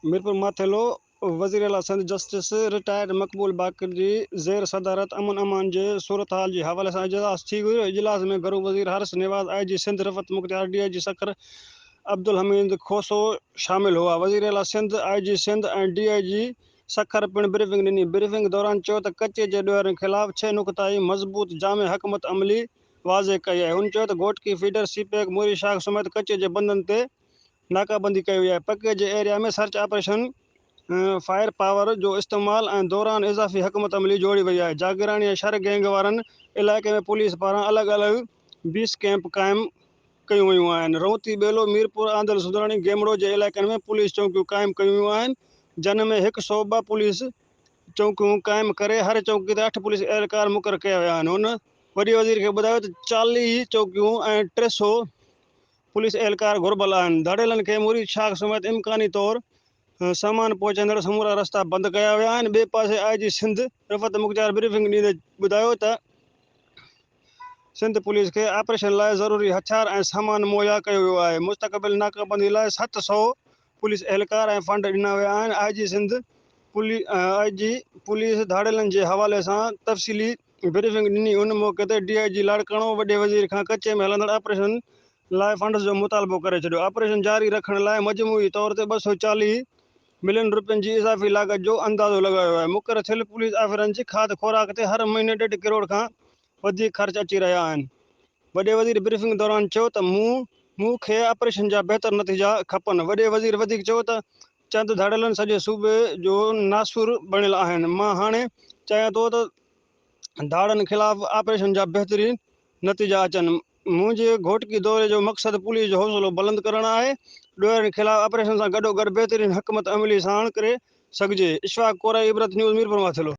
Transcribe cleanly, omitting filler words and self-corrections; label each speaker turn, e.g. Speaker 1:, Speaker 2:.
Speaker 1: मीरपुर माथेलो वज़ीर आला Sindh justice retired मक़बूल बाक़र जी ज़ेर सदारत अमन अमान जे सूरत हाल जे हवाले सां इजलास थी वियो। इजलास में घरू वज़ीर हर्ष निवाज़, IG सिंध रफ़त मुख्तियार, DIG सखर अब्दुल हमीद खोसो शामिल हुआ। वज़ीर आला सिंध, IG सिंध ऐं DIG सखर पिण ब्रीफिंग ॾिनी। ब्रीफिंग दौरान चयो त कचे जे ॾोहरनि ख़िलाफ़ 6 नुक़ताई मज़बूत जामे हकमत अमली वाज़े कई आहे। हुन चयो त घोटकी फीडर, सीपेक, मोरी शाख समेत कचे जे बंदनि ते नाकाबंदी कई वई आहे। पके जे एरिया में सर्च ऑपरेशन, फायर पावर जो इस्तेमाल ऐं दौरान इज़ाफ़ी हकमत अमली जोड़ी वई आहे। जागीरानी ऐं शर गैंग वारनि इलाइक़े में पुलिस पारां अलॻि अलॻि 20 कैंप क़ाइमु कयूं वयूं आहिनि। रौती, बेलो, मीरपुर, आंदल, सुधाणी, गेमड़ो जे इलाइक़नि में पुलिस चौकियूं क़ाइमु कयूं वयूं आहिनि, जिन में 102 पुलिस चौकियूं क़ाइमु करे हर चौकी ते 8 पुलिस एहलकार मुक़ररु कया विया आहिनि। हुन वॾे वज़ीर खे ॿुधायो त 40 चौकियूं ऐं 300 पुलिस एहलकार घुर्बल आहिनि। धाड़ेलनि खे मुरीद शाख समेत इम्कानी तौर सामान पहुचाईंदड़ समूरा रस्ता बंदि कया विया आहिनि। ॿिए पासे IG सिंध रफ़त मुख्तियार ब्रीफिंग ॾींदे ॿुधायो त सिंध पुलिस खे ऑपरेशन लाइ ज़रूरी हथियार ऐं सामान मुहैया कयो वियो आहे। मुस्तक़बिल नाकाबंदी लाइ 700 पुलिस एहलकार ऐं फंड ॾिना विया आहिनि। IG पुलिस धाड़ेलनि जे हवाले सां तफ़सीली ब्रीफिंग ॾिनी। उन मौक़े ते DIG लाड़काणो वॾे वज़ीर खां कचे में हलंदड़ ऑपरेशन लाइ फंड्स जो मुतालबो करे छॾियो। ऑपरेशन जारी रखण लाइ मजमूई तौर ते 240 मिलियन रुपयनि जी इज़ाफ़ी लाॻत जो अंदाज़ो लॻायो आहे। मुक़ररु थियल पुलिस आफ़िसरनि जी खाध खुराक ते हर महीने 1.5 करोड़ खां वधीक ख़र्च अची रहिया आहिनि। वॾे वज़ीर ब्रीफिंग दौरान चयो त मूंखे ऑपरेशन जा बहितर नतीजा खपनि। वॾे वज़ीर वधीक चयो त चंद धाड़ेलनि सॼे सूबे जो नासुर बणियल आहिनि। मां हाणे चाहियां थो त धाड़नि ख़िलाफ़ ऑपरेशन जा बहितरीन नतीजा अचनि। मुंहिंजे घोटकी दौरे जो मक़सदु पुलिस जो हौसलो बुलंद करणु आहे। ॾोहरनि ख़िलाफ़ ऑपरेशन सां गॾोगॾु बहितरीन हकमत अमली साण करे सघिजे। इशफाक कोराई, इबरत न्यूज़, मीरपुर मां थिलो।